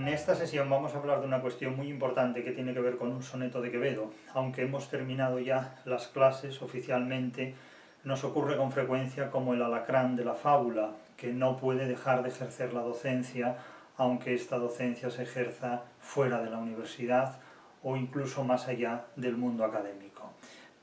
En esta sesión vamos a hablar de una cuestión muy importante que tiene que ver con un soneto de Quevedo. Aunque hemos terminado ya las clases oficialmente, nos ocurre con frecuencia como el alacrán de la fábula, que no puede dejar de ejercer la docencia, aunque esta docencia se ejerza fuera de la universidad o incluso más allá del mundo académico.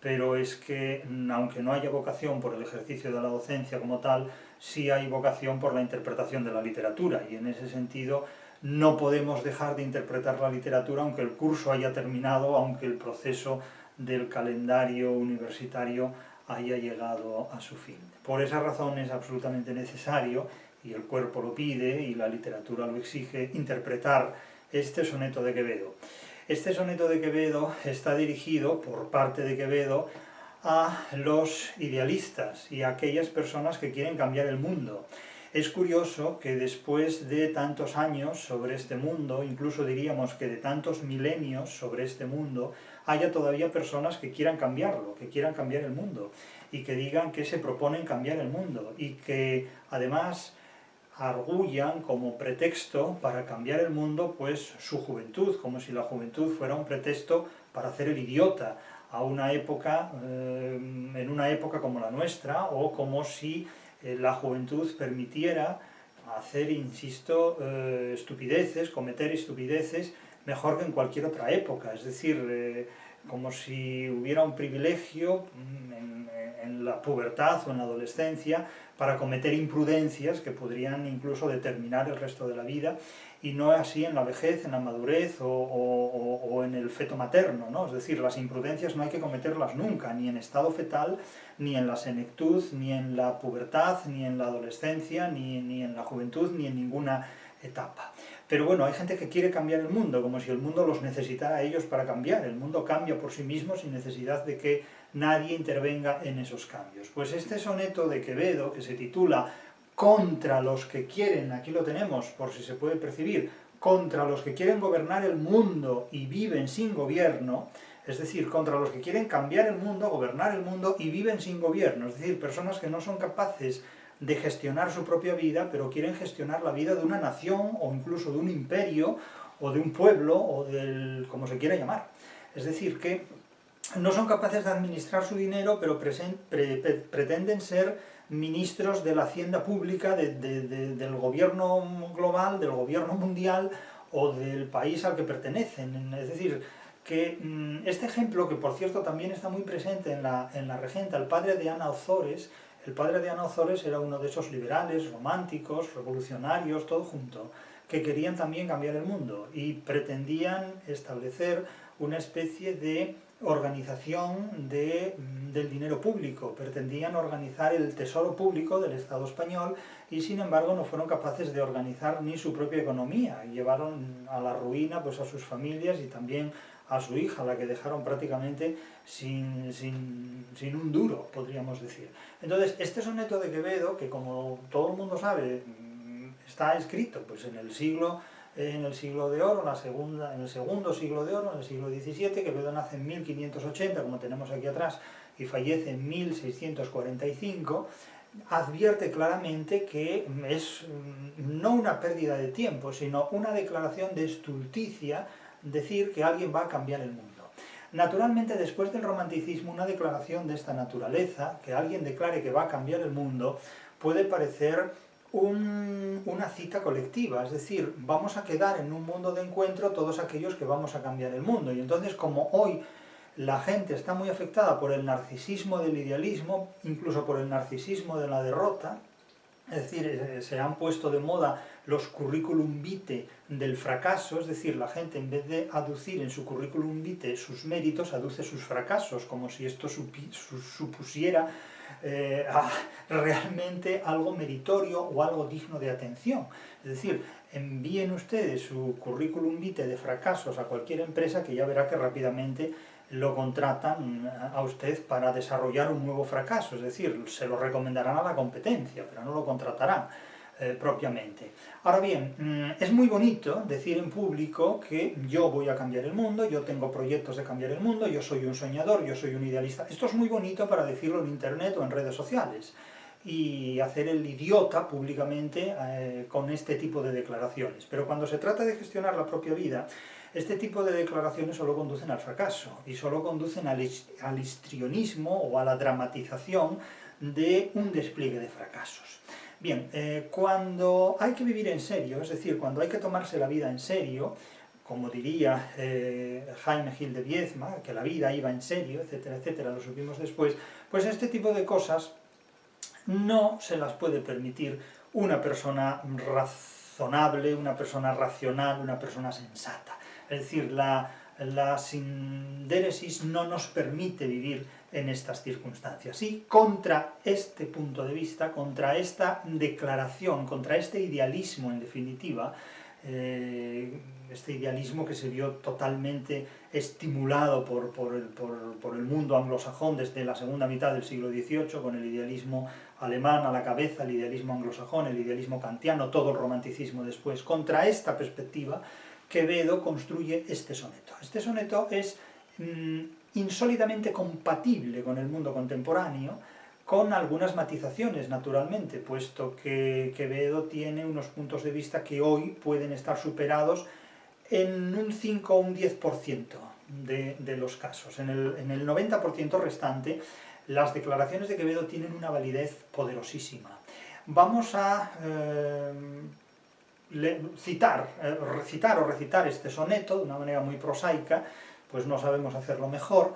Pero es que, aunque no haya vocación por el ejercicio de la docencia como tal, sí hay vocación por la interpretación de la literatura, y en ese sentido no podemos dejar de interpretar la literatura aunque el curso haya terminado, aunque el proceso del calendario universitario haya llegado a su fin. Por esa razón es absolutamente necesario, y el cuerpo lo pide y la literatura lo exige, interpretar este soneto de Quevedo. Este soneto de Quevedo está dirigido por parte de Quevedo a los idealistas y a aquellas personas que quieren cambiar el mundo. Es curioso que después de tantos años sobre este mundo, incluso diríamos que de tantos milenios sobre este mundo, haya todavía personas que quieran cambiarlo, que quieran cambiar el mundo, y que digan que se proponen cambiar el mundo, y que además arguyan como pretexto para cambiar el mundo pues su juventud, como si la juventud fuera un pretexto para hacer el idiota a una época, en una época como la nuestra, o como si la juventud permitiera hacer, insisto, estupideces, cometer estupideces mejor que en cualquier otra época, es decir, como si hubiera un privilegio en la pubertad o en la adolescencia para cometer imprudencias que podrían incluso determinar el resto de la vida, y no así en la vejez, en la madurez o en el feto materno, ¿no? Es decir, las imprudencias no hay que cometerlas nunca, ni en estado fetal, ni en la senectud, ni en la pubertad, ni en la adolescencia, ni en la juventud, ni en ninguna etapa. Pero bueno, hay gente que quiere cambiar el mundo, como si el mundo los necesitara a ellos para cambiar. El mundo cambia por sí mismo sin necesidad de que nadie intervenga en esos cambios. Pues este soneto de Quevedo, que se titula Contra los que quieren, aquí lo tenemos por si se puede percibir, contra los que quieren gobernar el mundo y viven sin gobierno, es decir, contra los que quieren cambiar el mundo, gobernar el mundo y viven sin gobierno, es decir, personas que no son capaces de gestionar su propia vida, pero quieren gestionar la vida de una nación, o incluso de un imperio, o de un pueblo, o del como se quiera llamar. Es decir, que no son capaces de administrar su dinero, pero pretenden ser ministros de la hacienda pública, del gobierno global, del gobierno mundial, o del país al que pertenecen. Es decir, que este ejemplo, que por cierto también está muy presente en la Regenta, el padre de Ana Ozores. El padre de Ana Ozores era uno de esos liberales, románticos, revolucionarios, todo junto, que querían también cambiar el mundo y pretendían establecer una especie de organización del dinero público, pretendían organizar el tesoro público del Estado español, y sin embargo no fueron capaces de organizar ni su propia economía, y llevaron a la ruina pues a sus familias y también a su hija, la que dejaron prácticamente sin un duro, podríamos decir. Entonces, este soneto de Quevedo, que como todo el mundo sabe, está escrito pues en el siglo de oro, en el segundo siglo de oro, en el siglo XVII. Quevedo nace en 1580, como tenemos aquí atrás, y fallece en 1645, advierte claramente que es no una pérdida de tiempo, sino una declaración de estulticia decir que alguien va a cambiar el mundo. Naturalmente, después del romanticismo, una declaración de esta naturaleza, que alguien declare que va a cambiar el mundo, puede parecer una cita colectiva, es decir, vamos a quedar en un mundo de encuentro todos aquellos que vamos a cambiar el mundo. Y entonces, como hoy la gente está muy afectada por el narcisismo del idealismo, incluso por el narcisismo de la derrota, es decir, se han puesto de moda los currículum vitae del fracaso, es decir, la gente en vez de aducir en su currículum vitae sus méritos, aduce sus fracasos, como si esto supusiera realmente algo meritorio o algo digno de atención. Es decir, envíen ustedes su currículum vitae de fracasos a cualquier empresa, que ya verá que rápidamente lo contratan a usted para desarrollar un nuevo fracaso, es decir, se lo recomendarán a la competencia, pero no lo contratarán propiamente. Ahora bien, es muy bonito decir en público que yo voy a cambiar el mundo, yo tengo proyectos de cambiar el mundo, yo soy un soñador, yo soy un idealista. Esto es muy bonito para decirlo en internet o en redes sociales. y hacer el idiota públicamente con este tipo de declaraciones. Pero cuando se trata de gestionar la propia vida, este tipo de declaraciones solo conducen al fracaso y solo conducen al histrionismo o a la dramatización de un despliegue de fracasos. Bien, cuando hay que vivir en serio, es decir, cuando hay que tomarse la vida en serio, como diría Jaime Gil de Biedma, que la vida iba en serio, etcétera, etcétera, lo supimos después, pues este tipo de cosas no se las puede permitir una persona razonable, una persona racional, una persona sensata. Es decir, la sindéresis no nos permite vivir en estas circunstancias. Y contra este punto de vista, contra esta declaración, contra este idealismo en definitiva, este idealismo que se vio totalmente estimulado por el mundo anglosajón desde la segunda mitad del siglo XVIII, con el idealismo alemán a la cabeza, el idealismo anglosajón, el idealismo kantiano, todo el romanticismo después. Contra esta perspectiva, Quevedo construye este soneto. Este soneto es insólitamente compatible con el mundo contemporáneo, con algunas matizaciones, naturalmente, puesto que Quevedo tiene unos puntos de vista que hoy pueden estar superados en un 5 o un 10% de los casos. En el 90% restante, las declaraciones de Quevedo tienen una validez poderosísima. Vamos a recitar o recitar este soneto de una manera muy prosaica, pues no sabemos hacerlo mejor,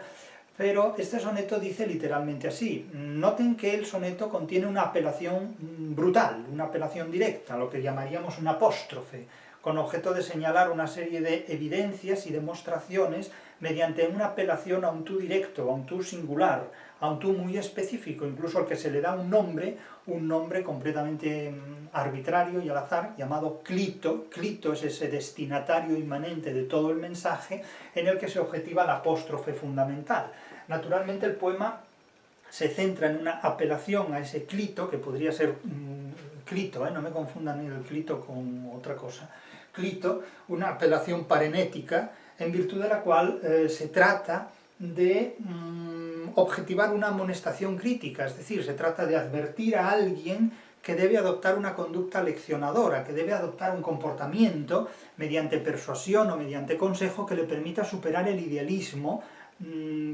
pero este soneto dice literalmente así. Noten que el soneto contiene una apelación brutal, una apelación directa, lo que llamaríamos un apóstrofe, con objeto de señalar una serie de evidencias y demostraciones mediante una apelación a un tú directo, a un tú singular, a un tú muy específico, incluso al que se le da un nombre completamente arbitrario y al azar, llamado Clito. Clito es ese destinatario inmanente de todo el mensaje en el que se objetiva la apóstrofe fundamental. Naturalmente el poema se centra en una apelación a ese Clito, que podría ser Clito, no me confundan el Clito con otra cosa, Clito, una apelación parenética, en virtud de la cual se trata de objetivar una amonestación crítica, es decir, se trata de advertir a alguien que debe adoptar una conducta leccionadora, que debe adoptar un comportamiento mediante persuasión o mediante consejo que le permita superar el idealismo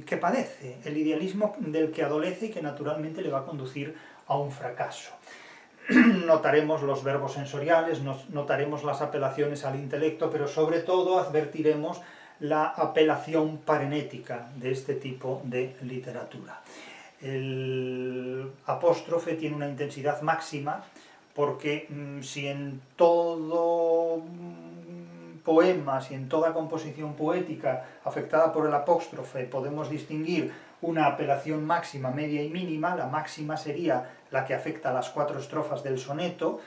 que padece, el idealismo del que adolece y que naturalmente le va a conducir a un fracaso. Notaremos los verbos sensoriales, notaremos las apelaciones al intelecto, pero sobre todo advertiremos la apelación parenética de este tipo de literatura. El apóstrofe tiene una intensidad máxima porque si en todo poema, si en toda composición poética afectada por el apóstrofe podemos distinguir una apelación máxima, media y mínima, la máxima sería la que afecta a las 4 estrofas del soneto,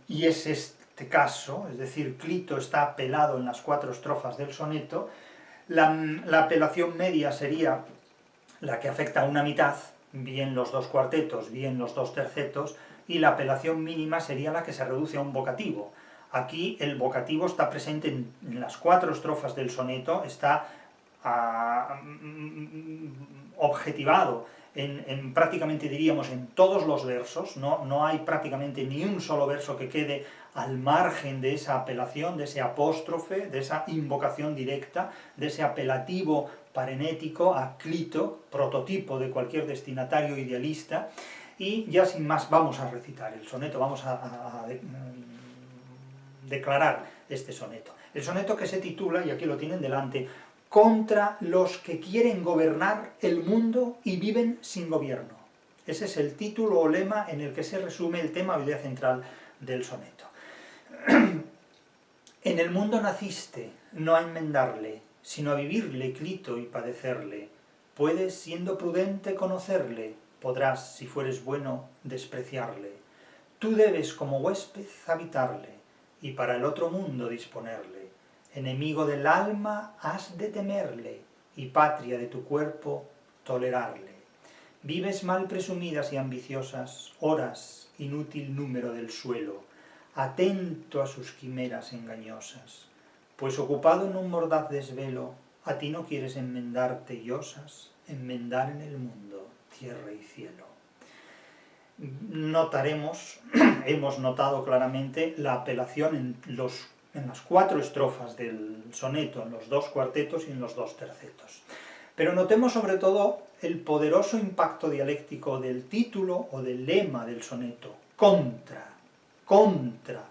y es este caso, es decir, Clito está apelado en las 4 estrofas del soneto. La apelación media sería la que afecta a una mitad, bien los 2 cuartetos, bien los 2 tercetos, y la apelación mínima sería la que se reduce a un vocativo. Aquí el vocativo está presente en las 4 estrofas del soneto, está objetivado en prácticamente, diríamos, en todos los versos, no hay prácticamente ni un solo verso que quede al margen de esa apelación, de ese apóstrofe, de esa invocación directa, de ese apelativo parenético a Clito, prototipo de cualquier destinatario idealista. Y ya sin más vamos a recitar el soneto, vamos a declarar este soneto. El soneto que se titula, y aquí lo tienen delante, Contra los que quieren gobernar el mundo y viven sin gobierno. Ese es el título o lema en el que se resume el tema o idea central del soneto. En el mundo naciste, no a enmendarle, sino a vivirle, Clito, y padecerle. Puedes, siendo prudente, conocerle, podrás, si fueres bueno, despreciarle. Tú debes, como huésped, habitarle, y para el otro mundo disponerle. Enemigo del alma has de temerle, y patria de tu cuerpo tolerarle. Vives mal presumidas y ambiciosas horas, inútil número del suelo, atento a sus quimeras engañosas, pues ocupado en un mordaz desvelo, a ti no quieres enmendarte y osas, enmendar en el mundo tierra y cielo. notaremos, hemos notado claramente la apelación en las 4 estrofas del soneto, en los 2 cuartetos y en los 2 tercetos. Pero notemos sobre todo el poderoso impacto dialéctico del título o del lema del soneto, contra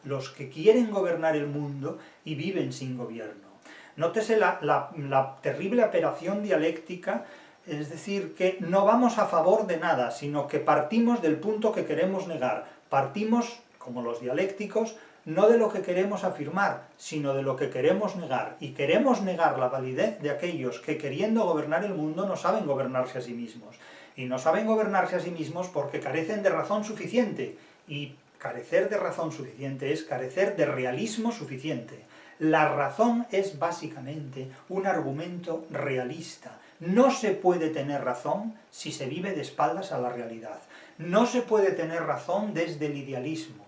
los que quieren gobernar el mundo y viven sin gobierno. Nótese la terrible apelación dialéctica, es decir, que no vamos a favor de nada, sino que partimos del punto que queremos negar. Partimos, como los dialécticos, no de lo que queremos afirmar, sino de lo que queremos negar. Y queremos negar la validez de aquellos que, queriendo gobernar el mundo, no saben gobernarse a sí mismos. Y no saben gobernarse a sí mismos porque carecen de razón suficiente. Y carecer de razón suficiente es carecer de realismo suficiente. La razón es básicamente un argumento realista. No se puede tener razón si se vive de espaldas a la realidad. No se puede tener razón desde el idealismo.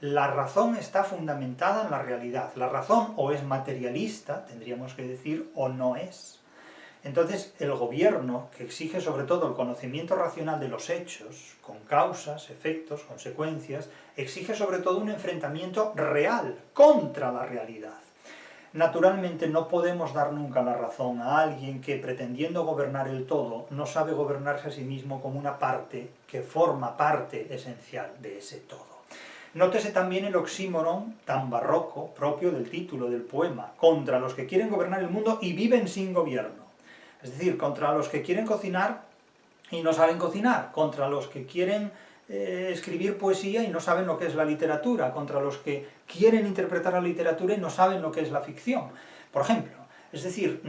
La razón está fundamentada en la realidad. La razón o es materialista, tendríamos que decir, o no es. Entonces, el gobierno, que exige sobre todo el conocimiento racional de los hechos, con causas, efectos, consecuencias, exige sobre todo un enfrentamiento real contra la realidad. Naturalmente no podemos dar nunca la razón a alguien que, pretendiendo gobernar el todo, no sabe gobernarse a sí mismo como una parte que forma parte esencial de ese todo. Nótese también el oxímoron tan barroco, propio del título del poema, contra los que quieren gobernar el mundo y viven sin gobierno. Es decir, contra los que quieren cocinar y no saben cocinar, contra los que quieren escribir poesía y no saben lo que es la literatura, contra los que quieren interpretar la literatura y no saben lo que es la ficción, por ejemplo. Es decir,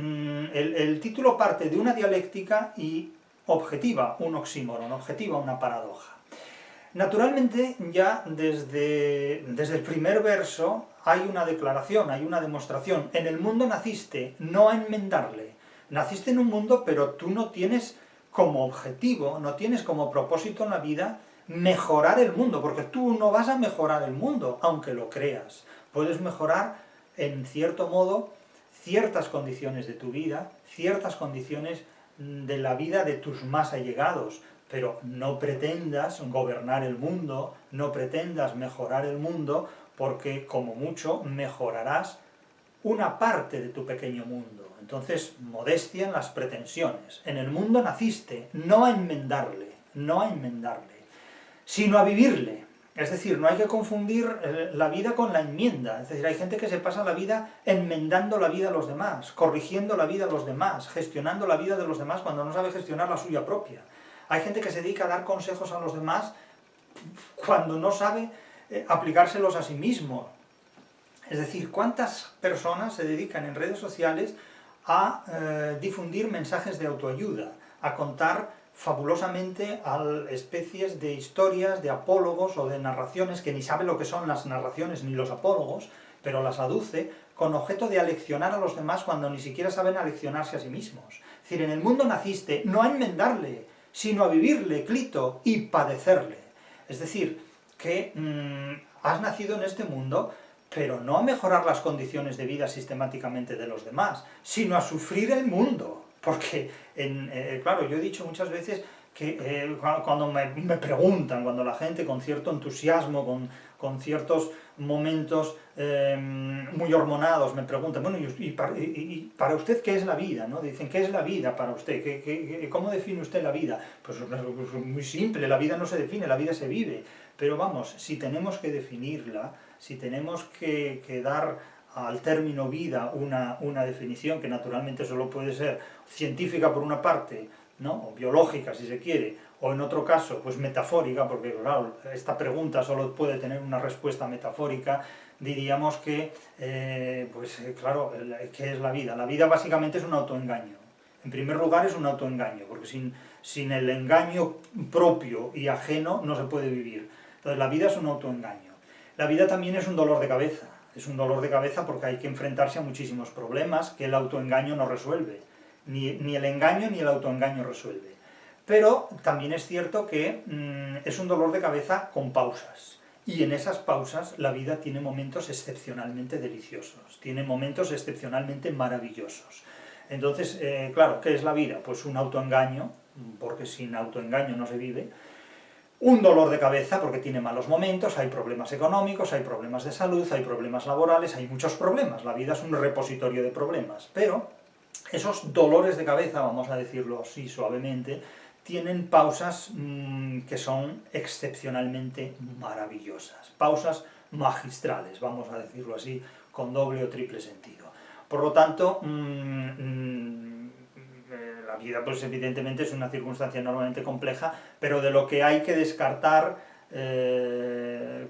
el título parte de una dialéctica y objetiva un oxímoron, objetiva una paradoja. Naturalmente, ya desde el primer verso hay una declaración, hay una demostración. En el mundo naciste, no a enmendarle. Naciste en un mundo, pero tú no tienes como objetivo, no tienes como propósito en la vida mejorar el mundo, porque tú no vas a mejorar el mundo, aunque lo creas. Puedes mejorar, en cierto modo, ciertas condiciones de tu vida, ciertas condiciones de la vida de tus más allegados, pero no pretendas gobernar el mundo, no pretendas mejorar el mundo, porque como mucho mejorarás una parte de tu pequeño mundo. Entonces, modestia en las pretensiones. En el mundo naciste, no a enmendarle, sino a vivirle. Es decir, no hay que confundir la vida con la enmienda. Es decir, hay gente que se pasa la vida enmendando la vida a los demás, corrigiendo la vida a los demás, gestionando la vida de los demás cuando no sabe gestionar la suya propia. Hay gente que se dedica a dar consejos a los demás cuando no sabe aplicárselos a sí mismo. Es decir, ¿cuántas personas se dedican en redes sociales a difundir mensajes de autoayuda, a contar fabulosamente a especies de historias, de apólogos o de narraciones, que ni sabe lo que son las narraciones ni los apólogos, pero las aduce con objeto de aleccionar a los demás cuando ni siquiera saben aleccionarse a sí mismos? Es decir, en el mundo naciste no a enmendarle, sino a vivirle, Clito, y padecerle. Es decir, que has nacido en este mundo, pero no a mejorar las condiciones de vida sistemáticamente de los demás, sino a sufrir el mundo. Porque, claro, yo he dicho muchas veces que cuando me preguntan, cuando la gente con cierto entusiasmo, con ciertos momentos muy hormonados me preguntan, bueno, ¿y para usted qué es la vida? ¿No? Dicen, ¿qué es la vida para usted? ¿Cómo define usted la vida? Pues es muy simple, la vida no se define, la vida se vive. Pero vamos, si tenemos que definirla, si tenemos que dar al término vida una definición que naturalmente solo puede ser científica por una parte, ¿no? O biológica si se quiere, o en otro caso pues metafórica, porque claro, esta pregunta solo puede tener una respuesta metafórica, diríamos que, claro, ¿qué es la vida? La vida básicamente es un autoengaño. En primer lugar es un autoengaño, porque sin el engaño propio y ajeno no se puede vivir. Entonces la vida es un autoengaño. La vida también es un dolor de cabeza. Es un dolor de cabeza porque hay que enfrentarse a muchísimos problemas que el autoengaño no resuelve. Ni el engaño ni el autoengaño resuelve. Pero también es cierto que es un dolor de cabeza con pausas. Y en esas pausas la vida tiene momentos excepcionalmente deliciosos, tiene momentos excepcionalmente maravillosos. Entonces, claro, ¿qué es la vida? Pues un autoengaño, porque sin autoengaño no se vive. un dolor de cabeza porque tiene malos momentos, hay problemas económicos, hay problemas de salud, hay problemas laborales, hay muchos problemas, la vida es un repositorio de problemas, pero esos dolores de cabeza, vamos a decirlo así suavemente, tienen pausas que son excepcionalmente maravillosas, pausas magistrales, vamos a decirlo así, con doble o triple sentido. Por lo tanto, la vida pues evidentemente es una circunstancia enormemente compleja, pero de lo que hay que descartar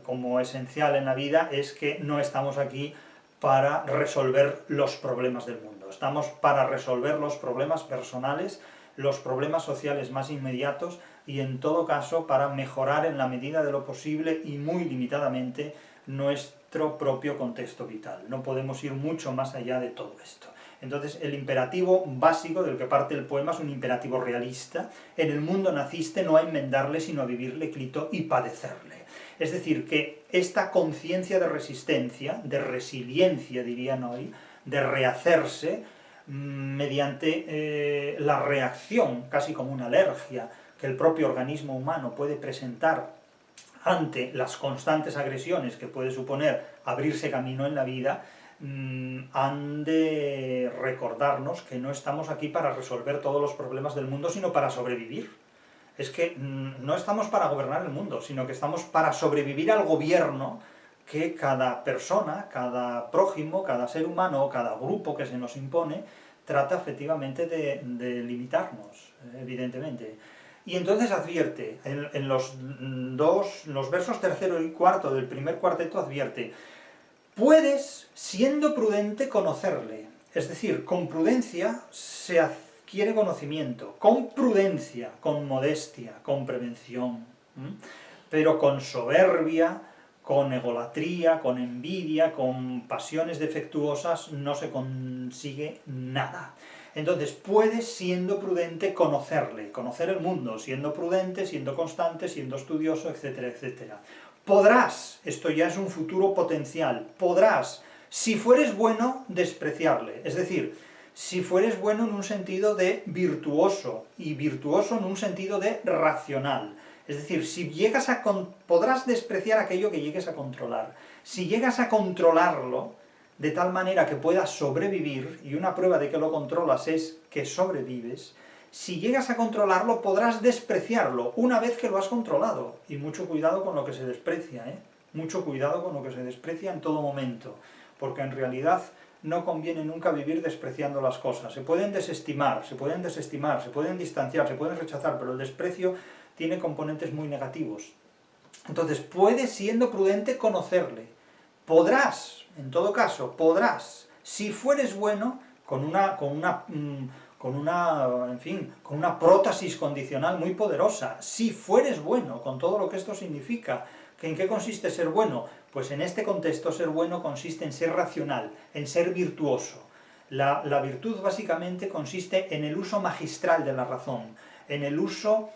como esencial en la vida es que no estamos aquí para resolver los problemas del mundo, estamos para resolver los problemas personales, los problemas sociales más inmediatos y en todo caso para mejorar en la medida de lo posible y muy limitadamente nuestro propio contexto vital. No podemos ir mucho más allá de todo esto. Entonces el imperativo básico del que parte el poema es un imperativo realista. En el mundo naciste no a enmendarle sino a vivirle clito y padecerle. Es decir, que esta conciencia de resistencia, de resiliencia dirían hoy, de rehacerse mediante la reacción, casi como una alergia, que el propio organismo humano puede presentar ante las constantes agresiones que puede suponer abrirse camino en la vida, han de recordarnos que no estamos aquí para resolver todos los problemas del mundo, sino para sobrevivir. Es que no estamos para gobernar el mundo, sino que estamos para sobrevivir al gobierno que cada persona, cada prójimo, cada ser humano, cada grupo que se nos impone, trata efectivamente de limitarnos, evidentemente. Y entonces advierte, en los versos tercero y cuarto del primer cuarteto advierte: puedes, siendo prudente, conocerle. Es decir, con prudencia se adquiere conocimiento, con prudencia, con modestia, con prevención, pero con soberbia, con egolatría, con envidia, con pasiones defectuosas no se consigue nada. Entonces, puedes, siendo prudente, conocerle, conocer el mundo, siendo prudente, siendo constante, siendo estudioso, etcétera, etcétera. Podrás, esto ya es un futuro potencial, podrás, si fueres bueno, despreciarle. Es decir, si fueres bueno en un sentido de virtuoso, y virtuoso en un sentido de racional. Es decir, si llegas a podrás despreciar aquello que llegues a controlar. Si llegas a controlarlo, de tal manera que puedas sobrevivir, y una prueba de que lo controlas es que sobrevives, si llegas a controlarlo podrás despreciarlo una vez que lo has controlado. Y mucho cuidado con lo que se desprecia, mucho cuidado con lo que se desprecia en todo momento, porque en realidad no conviene nunca vivir despreciando las cosas. Se pueden desestimar, se pueden distanciar, se pueden rechazar, pero el desprecio tiene componentes muy negativos. Entonces, puedes, siendo prudente, conocerle. Podrás, en todo caso, podrás, si fueres bueno, con una prótesis condicional muy poderosa, si fueres bueno, con todo lo que esto significa. ¿En qué consiste ser bueno? Pues en este contexto ser bueno consiste en ser racional, en ser virtuoso. La virtud básicamente consiste en el uso magistral de la razón, en el uso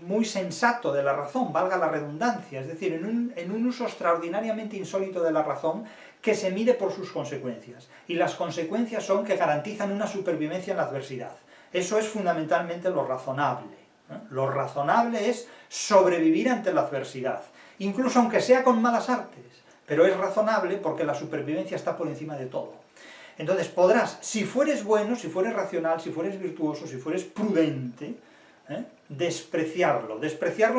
muy sensato de la razón, valga la redundancia, es decir, en un uso extraordinariamente insólito de la razón que se mide por sus consecuencias. Y las consecuencias son que garantizan una supervivencia en la adversidad. Eso es fundamentalmente lo razonable. Lo razonable es sobrevivir ante la adversidad, incluso aunque sea con malas artes, pero es razonable porque la supervivencia está por encima de todo. Entonces podrás, si fueres bueno, si fueres racional, si fueres virtuoso, si fueres prudente, despreciarlo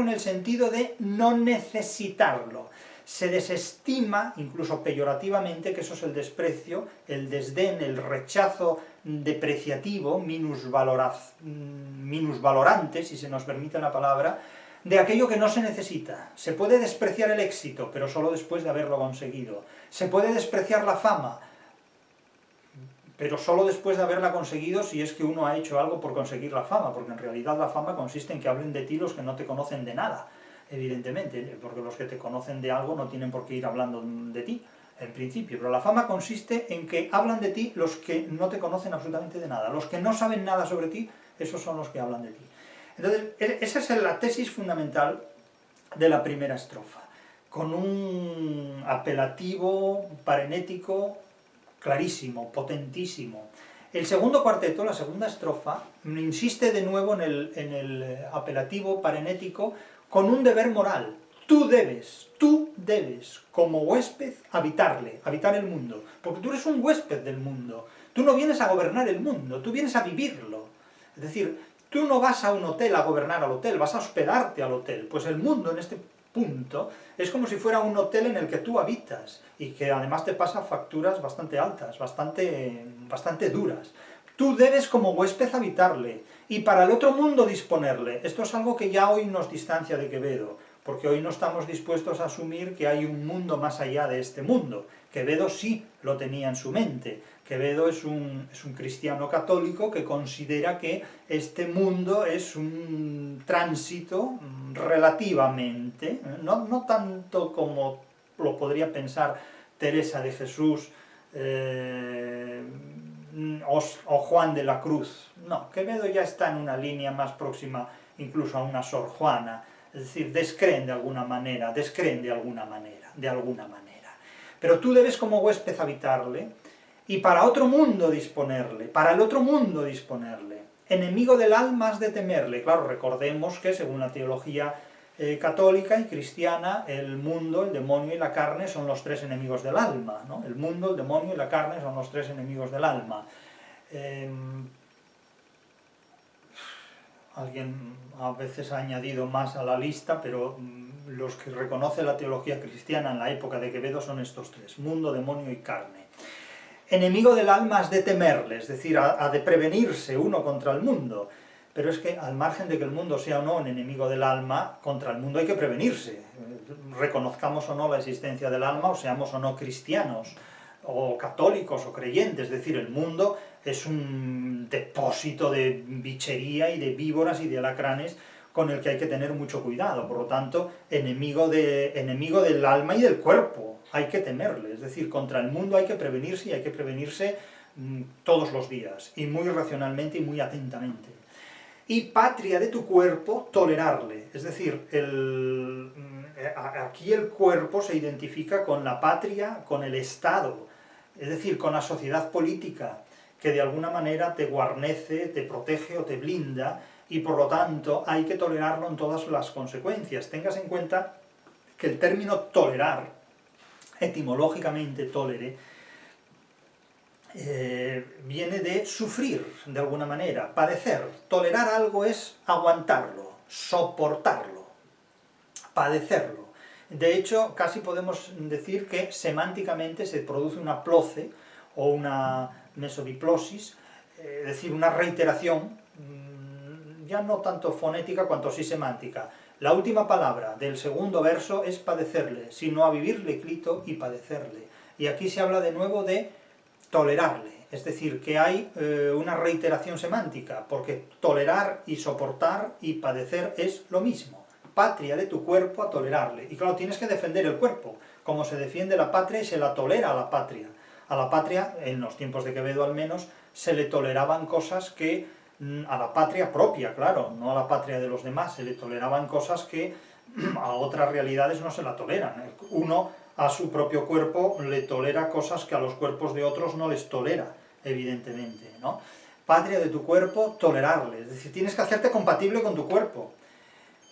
en el sentido de no necesitarlo. Se desestima, incluso peyorativamente, que eso es el desprecio, el desdén, el rechazo depreciativo, minusvalorante, si se nos permite la palabra, de aquello que no se necesita. Se puede despreciar el éxito, pero solo después de haberlo conseguido. Se puede despreciar la fama, pero solo después de haberla conseguido si es que uno ha hecho algo por conseguir la fama, porque en realidad la fama consiste en que hablen de ti los que no te conocen de nada, evidentemente, porque los que te conocen de algo no tienen por qué ir hablando de ti, en principio, pero la fama consiste en que hablan de ti los que no te conocen absolutamente de nada, los que no saben nada sobre ti, esos son los que hablan de ti. Entonces, esa es la tesis fundamental de la primera estrofa, con un apelativo parenético clarísimo, potentísimo. El segundo cuarteto, la segunda estrofa, insiste de nuevo en el apelativo parenético con un deber moral. Tú debes, como huésped, habitar el mundo, porque tú eres un huésped del mundo, tú no vienes a gobernar el mundo, tú vienes a vivirlo. Es decir, tú no vas a un hotel a gobernar al hotel, vas a hospedarte al hotel. Pues el mundo en este punto es como si fuera un hotel en el que tú habitas y que además te pasa facturas bastante altas, bastante duras. Tú debes como huésped habitarle y para el otro mundo disponerle. Esto es algo que ya hoy nos distancia de Quevedo, porque hoy no estamos dispuestos a asumir que hay un mundo más allá de este mundo. Quevedo sí lo tenía en su mente. Quevedo es un cristiano católico que considera que este mundo es un tránsito relativamente, no tanto como lo podría pensar Teresa de Jesús o Juan de la Cruz. No, Quevedo ya está en una línea más próxima incluso a una Sor Juana, es decir, descreen de alguna manera. Pero tú debes como huésped habitarle, y para otro mundo disponerle, Enemigo del alma has de temerle. Claro, recordemos que según la teología católica y cristiana, el mundo, el demonio y la carne son los tres enemigos del alma, ¿no? El mundo, el demonio y la carne son los tres enemigos del alma. Alguien a veces ha añadido más a la lista, pero los que reconoce la teología cristiana en la época de Quevedo son estos tres: mundo, demonio y carne. Enemigo del alma has de temerle, es decir, ha de prevenirse uno contra el mundo. Pero es que, al margen de que el mundo sea o no un enemigo del alma, contra el mundo hay que prevenirse. Reconozcamos o no la existencia del alma, o seamos o no cristianos, o católicos, o creyentes. Es decir, el mundo es un depósito de bichería y de víboras y de alacranes con el que hay que tener mucho cuidado. Por lo tanto, enemigo del alma y del cuerpo, hay que temerle. Es decir, contra el mundo hay que prevenirse, y hay que prevenirse todos los días, y muy racionalmente y muy atentamente. Y patria de tu cuerpo, tolerarle. Es decir, aquí el cuerpo se identifica con la patria, con el Estado, es decir, con la sociedad política, que de alguna manera te guarnece, te protege o te blinda, y por lo tanto hay que tolerarlo en todas las consecuencias. Tengas en cuenta que el término tolerar, etimológicamente tolere, viene de sufrir, de alguna manera, padecer. Tolerar algo es aguantarlo, soportarlo, padecerlo. De hecho, casi podemos decir que semánticamente se produce una ploce o una mesodiplosis, es decir, una reiteración, ya no tanto fonética cuanto sí semántica. La última palabra del segundo verso es padecerle, sino a vivirle clito y padecerle. Y aquí se habla de nuevo de tolerarle, es decir, que hay una reiteración semántica, porque tolerar y soportar y padecer es lo mismo. Patria de tu cuerpo, a tolerarle. Y claro, tienes que defender el cuerpo, como se defiende la patria y se la tolera a la patria. A la patria, en los tiempos de Quevedo al menos, se le toleraban cosas que, a la patria propia, claro, no a la patria de los demás, se le toleraban cosas que a otras realidades no se la toleran. Uno a su propio cuerpo le tolera cosas que a los cuerpos de otros no les tolera, evidentemente, ¿no? Patria de tu cuerpo, tolerarle, es decir, tienes que hacerte compatible con tu cuerpo,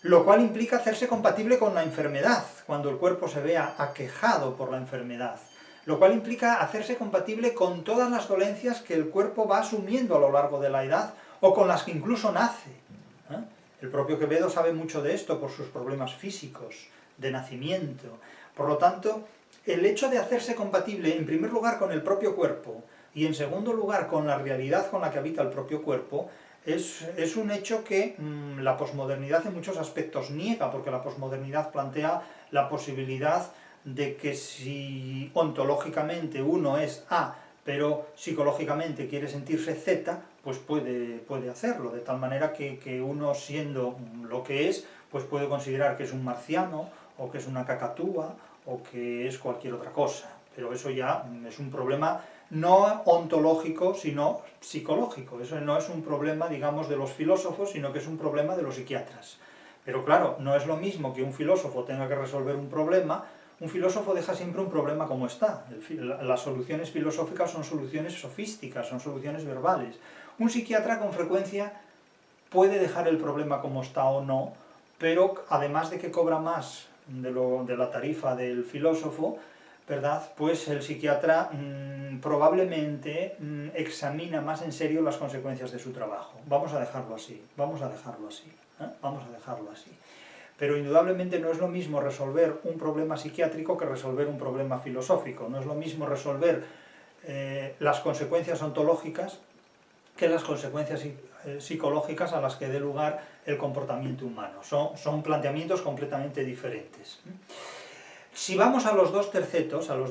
lo cual implica hacerse compatible con la enfermedad, cuando el cuerpo se vea aquejado por la enfermedad, lo cual implica hacerse compatible con todas las dolencias que el cuerpo va asumiendo a lo largo de la edad, o con las que incluso nace. El propio Quevedo sabe mucho de esto por sus problemas físicos, de nacimiento. Por lo tanto, el hecho de hacerse compatible, en primer lugar, con el propio cuerpo, y en segundo lugar, con la realidad con la que habita el propio cuerpo, es un hecho que la posmodernidad en muchos aspectos niega, porque la posmodernidad plantea la posibilidad de que si ontológicamente uno es A, pero psicológicamente quiere sentirse Z, pues puede hacerlo, de tal manera que uno, siendo lo que es, pues puede considerar que es un marciano, o que es una cacatúa, o que es cualquier otra cosa. Pero eso ya es un problema no ontológico, sino psicológico. Eso no es un problema, digamos, de los filósofos, sino que es un problema de los psiquiatras. Pero claro, no es lo mismo que un filósofo tenga que resolver un problema, Un filósofo deja siempre un problema como está. Las soluciones filosóficas son soluciones sofísticas, son soluciones verbales. Un psiquiatra con frecuencia puede dejar el problema como está o no, pero además de que cobra más de la tarifa del filósofo, ¿verdad? Pues el psiquiatra probablemente examina más en serio las consecuencias de su trabajo. Vamos a dejarlo así, vamos a dejarlo así, vamos a dejarlo así. Pero indudablemente no es lo mismo resolver un problema psiquiátrico que resolver un problema filosófico. No es lo mismo resolver las consecuencias ontológicas que las consecuencias psicológicas a las que dé lugar el comportamiento humano. Son planteamientos completamente diferentes. Si vamos a los dos tercetos, a las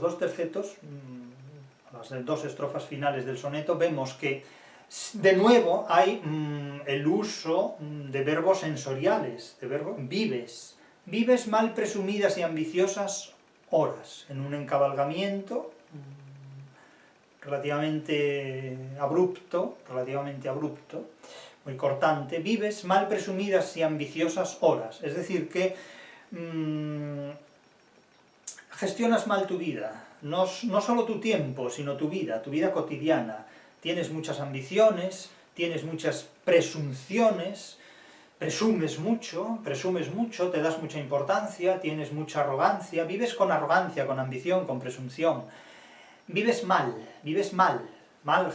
dos estrofas finales del soneto, vemos que de nuevo hay el uso de verbos sensoriales, de verbos vives mal presumidas y ambiciosas horas, en un encabalgamiento relativamente abrupto, muy cortante, vives mal presumidas y ambiciosas horas, es decir que gestionas mal tu vida, no solo tu tiempo, sino tu vida cotidiana. Tienes muchas ambiciones, tienes muchas presunciones, presumes mucho, te das mucha importancia, tienes mucha arrogancia, vives con arrogancia, con ambición, con presunción. Vives mal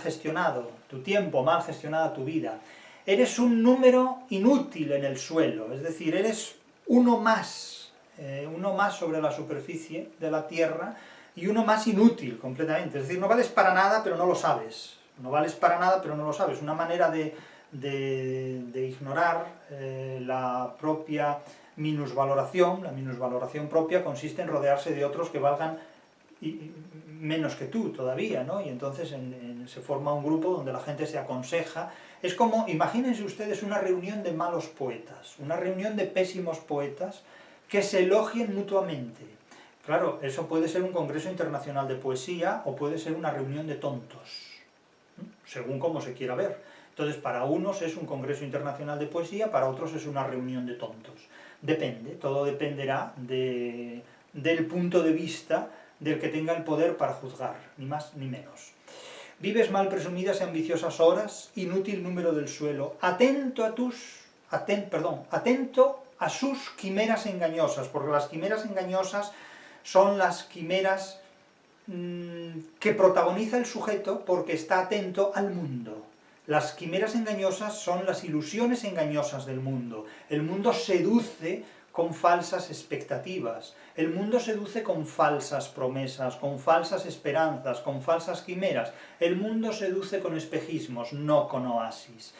gestionado tu tiempo, mal gestionada tu vida. Eres un número inútil en el suelo, es decir, eres uno más sobre la superficie de la tierra y uno más inútil completamente, es decir, no vales para nada pero no lo sabes, una manera de ignorar la propia minusvaloración. La minusvaloración propia consiste en rodearse de otros que valgan menos que tú todavía, ¿no? Y entonces se forma un grupo donde la gente se aconseja. Es como, imagínense ustedes una reunión de malos poetas, una reunión de pésimos poetas que se elogien mutuamente. Claro, eso puede ser un congreso internacional de poesía o puede ser una reunión de tontos, según cómo se quiera ver. Entonces, para unos es un congreso internacional de poesía, para otros es una reunión de tontos. Depende, todo dependerá del punto de vista del que tenga el poder para juzgar, ni más ni menos. Vives mal presumidas y ambiciosas horas, inútil número del suelo, atento a sus quimeras engañosas, porque las quimeras engañosas son las quimeras que protagoniza el sujeto porque está atento al mundo. Las quimeras engañosas son las ilusiones engañosas del mundo. El mundo seduce con falsas expectativas, el mundo seduce con falsas promesas, con falsas esperanzas, con falsas quimeras. El mundo seduce con espejismos, no con oasis,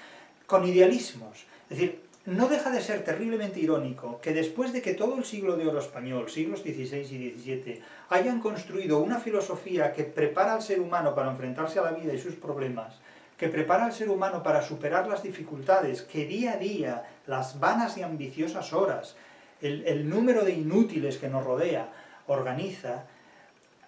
con idealismos. Es decir, no deja de ser terriblemente irónico que después de que todo el siglo de oro español, siglos XVI y XVII, hayan construido una filosofía que prepara al ser humano para enfrentarse a la vida y sus problemas, que prepara al ser humano para superar las dificultades, que día a día, las vanas y ambiciosas horas, el número de inútiles que nos rodea, organiza,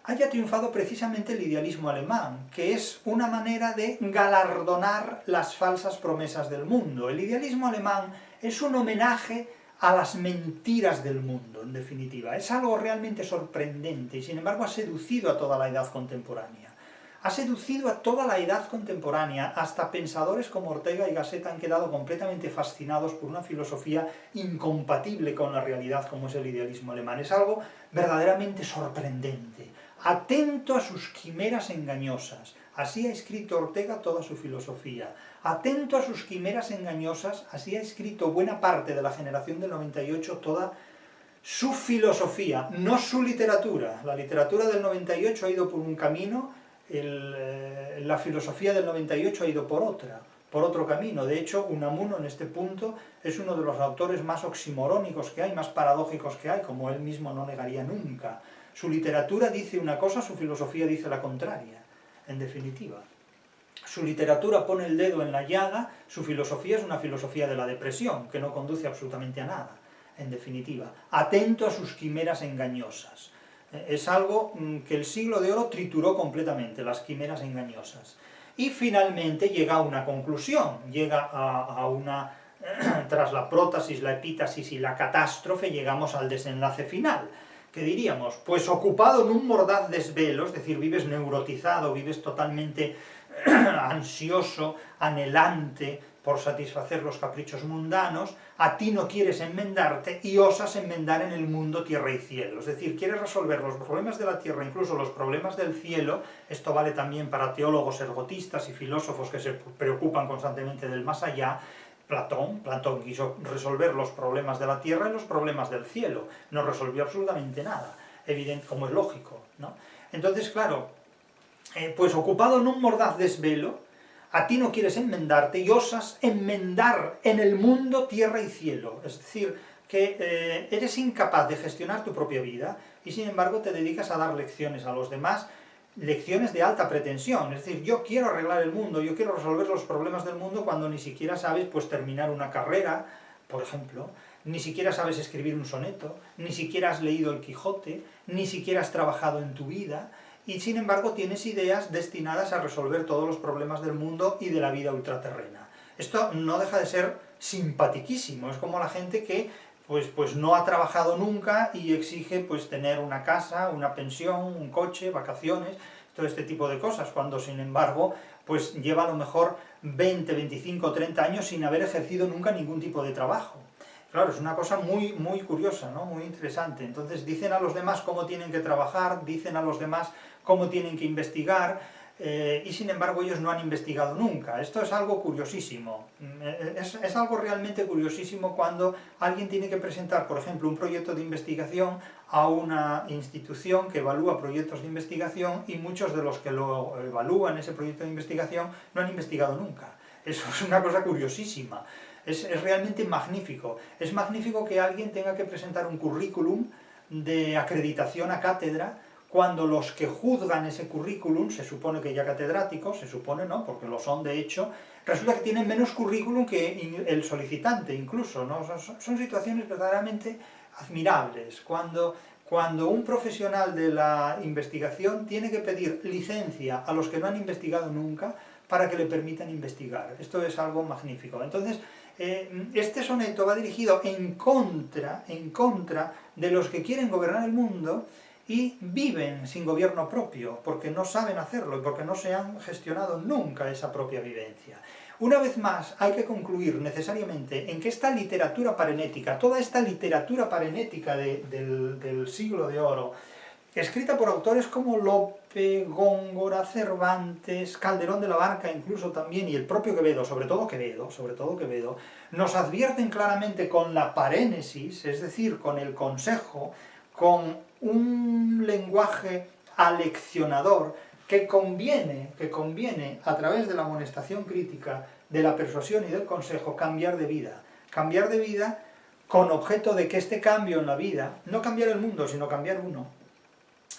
haya triunfado precisamente el idealismo alemán, que es una manera de galardonar las falsas promesas del mundo. El idealismo alemán es un homenaje a las mentiras del mundo, en definitiva. Es algo realmente sorprendente y sin embargo ha seducido a toda la edad contemporánea. Ha seducido a toda la edad contemporánea, hasta pensadores como Ortega y Gasset han quedado completamente fascinados por una filosofía incompatible con la realidad como es el idealismo alemán. Es algo verdaderamente sorprendente. Atento a sus quimeras engañosas. Así ha escrito Ortega toda su filosofía. Atento a sus quimeras engañosas, así ha escrito buena parte de la generación del 98 toda su filosofía, no su literatura. La literatura del 98 ha ido por un camino, la filosofía del 98 ha ido por otro camino. De hecho, Unamuno en este punto es uno de los autores más oximorónicos que hay, más paradójicos que hay, como él mismo no negaría nunca. Su literatura dice una cosa, su filosofía dice la contraria, en definitiva. Su literatura pone el dedo en la llaga, su filosofía es una filosofía de la depresión, que no conduce absolutamente a nada, en definitiva. Atento a sus quimeras engañosas. Es algo que el siglo de oro trituró completamente, las quimeras engañosas. Y finalmente llega a una conclusión, llega a una... Tras la prótasis, la epítasis y la catástrofe, llegamos al desenlace final, ¿qué diríamos? Pues ocupado en un mordaz desvelo, es decir, vives neurotizado, vives totalmente ansioso, anhelante por satisfacer los caprichos mundanos, a ti no quieres enmendarte y osas enmendar en el mundo tierra y cielo. Es decir, quieres resolver los problemas de la tierra, incluso los problemas del cielo. Esto vale también para teólogos ergotistas y filósofos que se preocupan constantemente del más allá. Platón quiso resolver los problemas de la tierra y los problemas del cielo. No resolvió absolutamente nada, evidente, como es lógico, ¿no? Entonces, claro, pues ocupado en un mordaz desvelo, a ti no quieres enmendarte y osas enmendar en el mundo tierra y cielo. Es decir, que eres incapaz de gestionar tu propia vida y sin embargo te dedicas a dar lecciones a los demás, lecciones de alta pretensión. Es decir, yo quiero arreglar el mundo, yo quiero resolver los problemas del mundo cuando ni siquiera sabes pues terminar una carrera, por ejemplo, ni siquiera sabes escribir un soneto, ni siquiera has leído el Quijote, ni siquiera has trabajado en tu vida, y sin embargo tienes ideas destinadas a resolver todos los problemas del mundo y de la vida ultraterrena. Esto no deja de ser simpatiquísimo, es como la gente que pues no ha trabajado nunca y exige pues tener una casa, una pensión, un coche, vacaciones, todo este tipo de cosas, cuando sin embargo pues lleva a lo mejor 20, 25, 30 años sin haber ejercido nunca ningún tipo de trabajo. Claro, es una cosa muy curiosa, ¿no? Muy interesante. Entonces dicen a los demás cómo tienen que trabajar, dicen a los demás cómo tienen que investigar, y sin embargo ellos no han investigado nunca. Esto es algo curiosísimo. Es algo realmente curiosísimo cuando alguien tiene que presentar, por ejemplo, un proyecto de investigación a una institución que evalúa proyectos de investigación y muchos de los que lo evalúan ese proyecto de investigación no han investigado nunca. Eso es una cosa curiosísima. Es realmente magnífico. Es magnífico que alguien tenga que presentar un currículum de acreditación a cátedra cuando los que juzgan ese currículum, se supone que ya catedráticos, se supone, ¿no?, porque lo son de hecho, resulta que tienen menos currículum que el solicitante incluso, ¿no? Son situaciones verdaderamente admirables. Cuando un profesional de la investigación tiene que pedir licencia a los que no han investigado nunca para que le permitan investigar. Esto es algo magnífico. Entonces, este soneto va dirigido en contra de los que quieren gobernar el mundo y viven sin gobierno propio, porque no saben hacerlo y porque no se han gestionado nunca esa propia vivencia. Una vez más, hay que concluir necesariamente en que esta literatura parenética, toda esta literatura parenética del siglo de oro, escrita por autores como Lope, Góngora, Cervantes, Calderón de la Barca incluso también, y el propio Quevedo, sobre todo Quevedo, nos advierten claramente con la parénesis, es decir, con el consejo, con un lenguaje aleccionador que conviene, a través de la amonestación crítica, de la persuasión y del consejo, cambiar de vida con objeto de que este cambio en la vida, no cambiar el mundo, sino cambiar uno,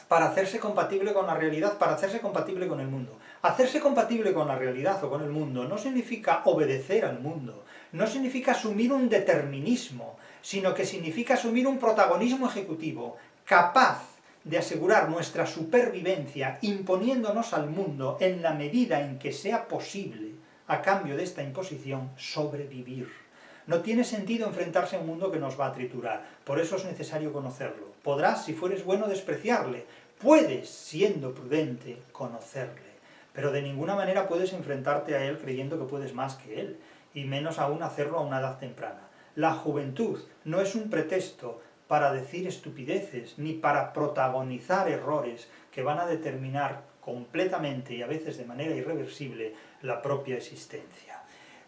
para hacerse compatible con la realidad, para hacerse compatible con el mundo. Hacerse compatible con la realidad o con el mundo no significa obedecer al mundo, no significa asumir un determinismo, sino que significa asumir un protagonismo ejecutivo, capaz de asegurar nuestra supervivencia imponiéndonos al mundo en la medida en que sea posible, a cambio de esta imposición, sobrevivir. No tiene sentido enfrentarse a un mundo que nos va a triturar, por eso es necesario conocerlo. Podrás, si fueres bueno, despreciarle, puedes, siendo prudente, conocerle, pero de ninguna manera puedes enfrentarte a él creyendo que puedes más que él, y menos aún hacerlo a una edad temprana. La juventud no es un pretexto para decir estupideces, ni para protagonizar errores que van a determinar completamente y a veces de manera irreversible la propia existencia.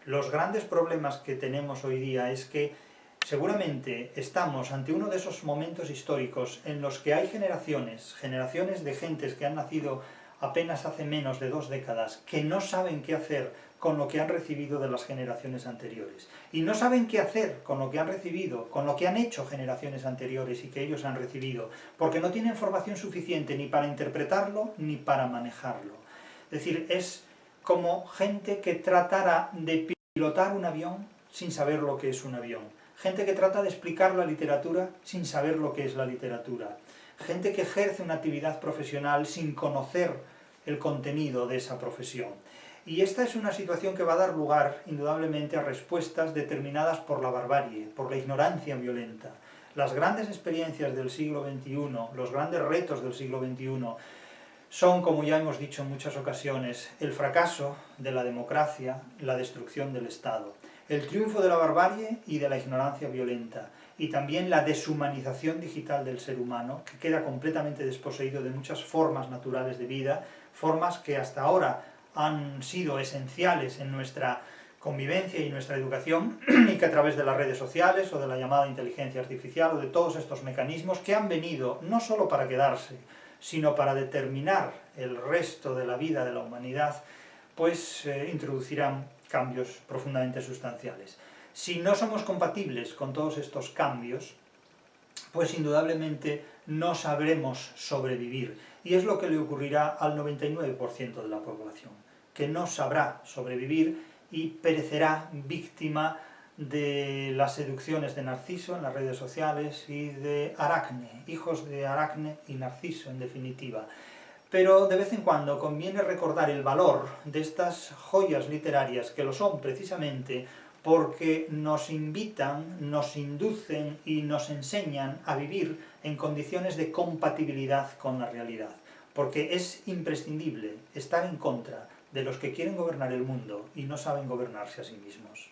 Los grandes problemas que tenemos hoy día es que seguramente estamos ante uno de esos momentos históricos en los que hay generaciones de gentes que han nacido apenas hace menos de 2 décadas, que no saben qué hacer con lo que han recibido de las generaciones anteriores. Y no saben qué hacer con lo que han recibido, con lo que han hecho generaciones anteriores y que ellos han recibido, porque no tienen formación suficiente ni para interpretarlo ni para manejarlo. Es decir, es como gente que tratara de pilotar un avión sin saber lo que es un avión. Gente que trata de explicar la literatura sin saber lo que es la literatura. Gente que ejerce una actividad profesional sin conocer el contenido de esa profesión. Y esta es una situación que va a dar lugar, indudablemente, a respuestas determinadas por la barbarie, por la ignorancia violenta. las grandes experiencias del siglo XXI, los grandes retos del siglo XXI, son, como ya hemos dicho en muchas ocasiones, el fracaso de la democracia, la destrucción del Estado, el triunfo de la barbarie y de la ignorancia violenta, y también la deshumanización digital del ser humano, que queda completamente desposeído de muchas formas naturales de vida, formas que hasta ahora han sido esenciales en nuestra convivencia y nuestra educación, y que a través de las redes sociales o de la llamada inteligencia artificial o de todos estos mecanismos que han venido no solo para quedarse, sino para determinar el resto de la vida de la humanidad, pues introducirán cambios profundamente sustanciales. Si no somos compatibles con todos estos cambios, pues indudablemente no sabremos sobrevivir. Y es lo que le ocurrirá al 99% de la población, que no sabrá sobrevivir y perecerá víctima de las seducciones de Narciso en las redes sociales y de Aracne, hijos de Aracne y Narciso en definitiva. Pero de vez en cuando conviene recordar el valor de estas joyas literarias, que lo son precisamente porque nos invitan, nos inducen y nos enseñan a vivir en condiciones de compatibilidad con la realidad. Porque es imprescindible estar en contra de los que quieren gobernar el mundo y no saben gobernarse a sí mismos.